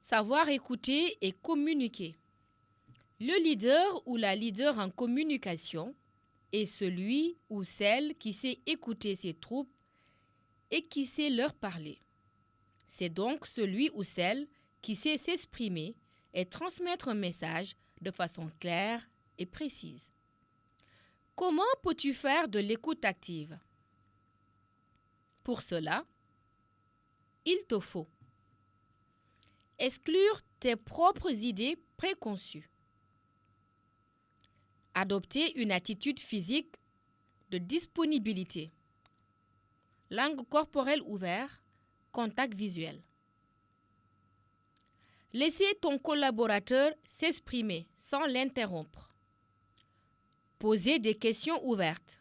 Savoir écouter et communiquer. Le leader ou la leader en communication est celui ou celle qui sait écouter ses troupes et qui sait leur parler. C'est donc celui ou celle qui sait s'exprimer et transmettre un message de façon claire et précise. Comment peux-tu faire de l'écoute active? Pour cela, il te faut exclure tes propres idées préconçues, adopter une attitude physique de disponibilité, langue corporelle ouverte, contact visuel. Laisser ton collaborateur s'exprimer sans l'interrompre. Poser des questions ouvertes.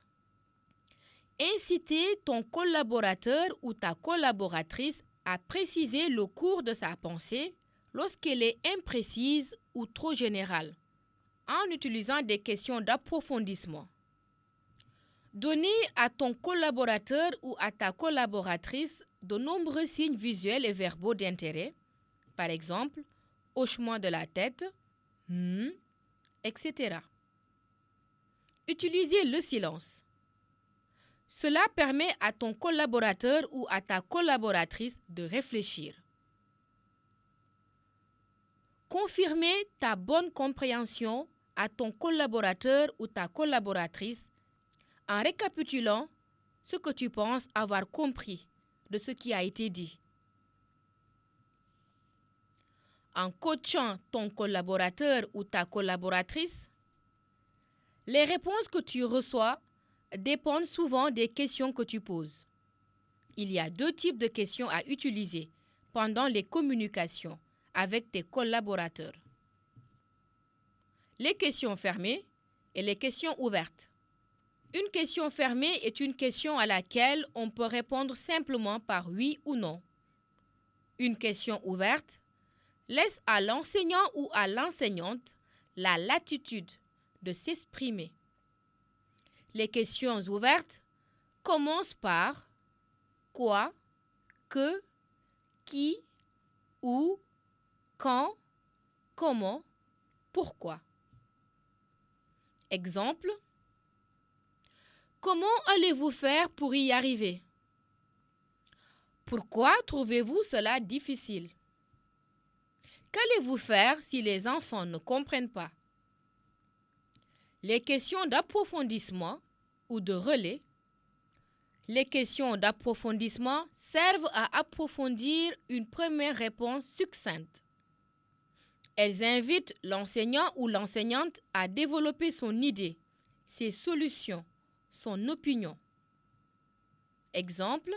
Inciter ton collaborateur ou ta collaboratrice à préciser le cours de sa pensée lorsqu'elle est imprécise ou trop générale, en utilisant des questions d'approfondissement. Donner à ton collaborateur ou à ta collaboratrice de nombreux signes visuels et verbaux d'intérêt, par exemple, hochement de la tête, etc. Utilisez le silence. Cela permet à ton collaborateur ou à ta collaboratrice de réfléchir. Confirmer ta bonne compréhension à ton collaborateur ou ta collaboratrice en récapitulant ce que tu penses avoir compris de ce qui a été dit. En coachant ton collaborateur ou ta collaboratrice, les réponses que tu reçois dépendent souvent des questions que tu poses. Il y a 2 types de questions à utiliser pendant les communications avec tes collaborateurs. Les questions fermées et les questions ouvertes. Une question fermée est une question à laquelle on peut répondre simplement par oui ou non. Une question ouverte laisse à l'enseignant ou à l'enseignante la latitude de s'exprimer. Les questions ouvertes commencent par quoi, que, qui, où, quand, comment, pourquoi. Exemple: comment allez-vous faire pour y arriver? Pourquoi trouvez-vous cela difficile? Qu'allez-vous faire si les enfants ne comprennent pas? Les questions d'approfondissement ou de relais. Les questions d'approfondissement servent à approfondir une première réponse succincte. Elles invitent l'enseignant ou l'enseignante à développer son idée, ses solutions, son opinion. Exemple,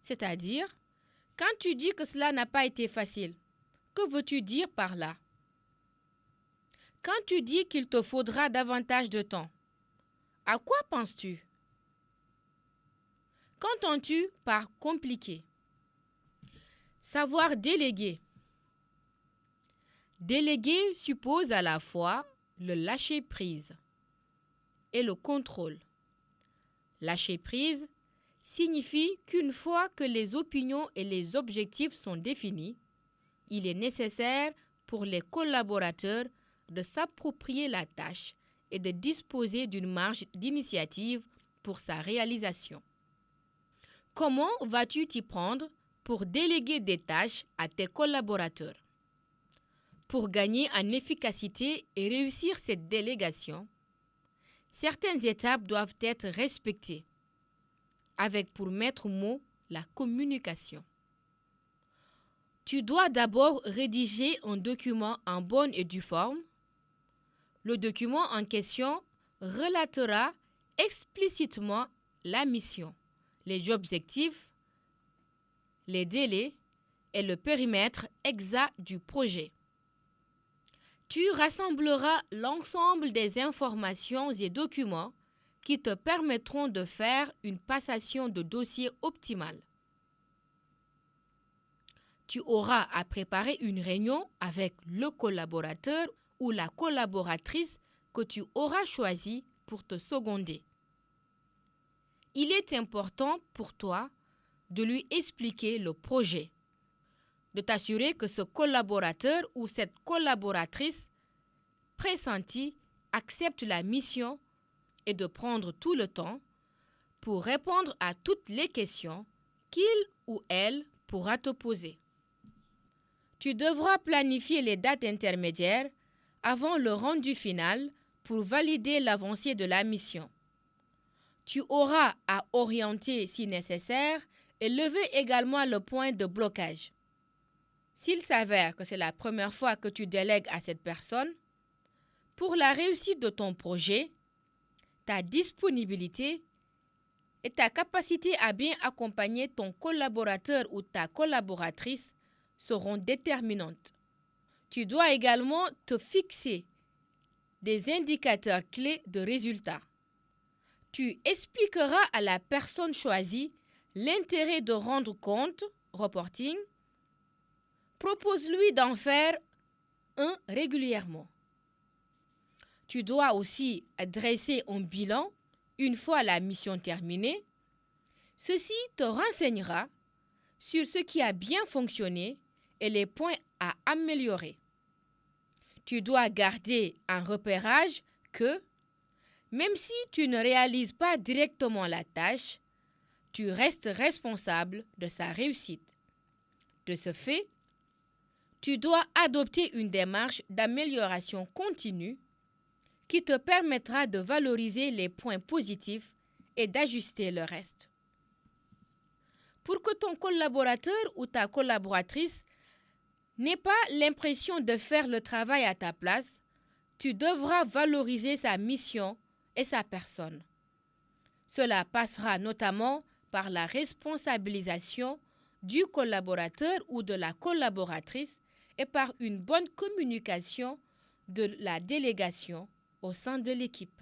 c'est-à-dire, quand tu dis que cela n'a pas été facile, que veux-tu dire par là? Quand tu dis qu'il te faudra davantage de temps, à quoi penses-tu? Qu'entends-tu par compliqué? Savoir déléguer. Déléguer suppose à la fois le lâcher-prise et le contrôle. Lâcher-prise signifie qu'une fois que les opinions et les objectifs sont définis, il est nécessaire pour les collaborateurs de s'approprier la tâche et de disposer d'une marge d'initiative pour sa réalisation. Comment vas-tu t'y prendre pour déléguer des tâches à tes collaborateurs? Pour gagner en efficacité et réussir cette délégation, certaines étapes doivent être respectées, avec pour maître mot la communication. Tu dois d'abord rédiger un document en bonne et due forme. Le document en question relatera explicitement la mission, les objectifs, les délais et le périmètre exact du projet. Tu rassembleras l'ensemble des informations et documents qui te permettront de faire une passation de dossier optimale. Tu auras à préparer une réunion avec le collaborateur ou la collaboratrice que tu auras choisi pour te seconder. Il est important pour toi de lui expliquer le projet. de t'assurer que ce collaborateur ou cette collaboratrice pressentie accepte la mission et de prendre tout le temps pour répondre à toutes les questions qu'il ou elle pourra te poser. Tu devras planifier les dates intermédiaires avant le rendu final pour valider l'avancée de la mission. Tu auras à orienter si nécessaire et lever également le point de blocage. S'il s'avère que c'est la première fois que tu délègues à cette personne, pour la réussite de ton projet, ta disponibilité et ta capacité à bien accompagner ton collaborateur ou ta collaboratrice seront déterminantes. Tu dois également te fixer des indicateurs clés de résultats. Tu expliqueras à la personne choisie l'intérêt de rendre compte, reporting. Propose-lui d'en faire un régulièrement. Tu dois aussi dresser un bilan une fois la mission terminée. Ceci te renseignera sur ce qui a bien fonctionné et les points à améliorer. Tu dois garder un repérage que, même si tu ne réalises pas directement la tâche, tu restes responsable de sa réussite. De ce fait, tu dois adopter une démarche d'amélioration continue qui te permettra de valoriser les points positifs et d'ajuster le reste. Pour que ton collaborateur ou ta collaboratrice n'ait pas l'impression de faire le travail à ta place, tu devras valoriser sa mission et sa personne. Cela passera notamment par la responsabilisation du collaborateur ou de la collaboratrice et par une bonne communication de la délégation au sein de l'équipe.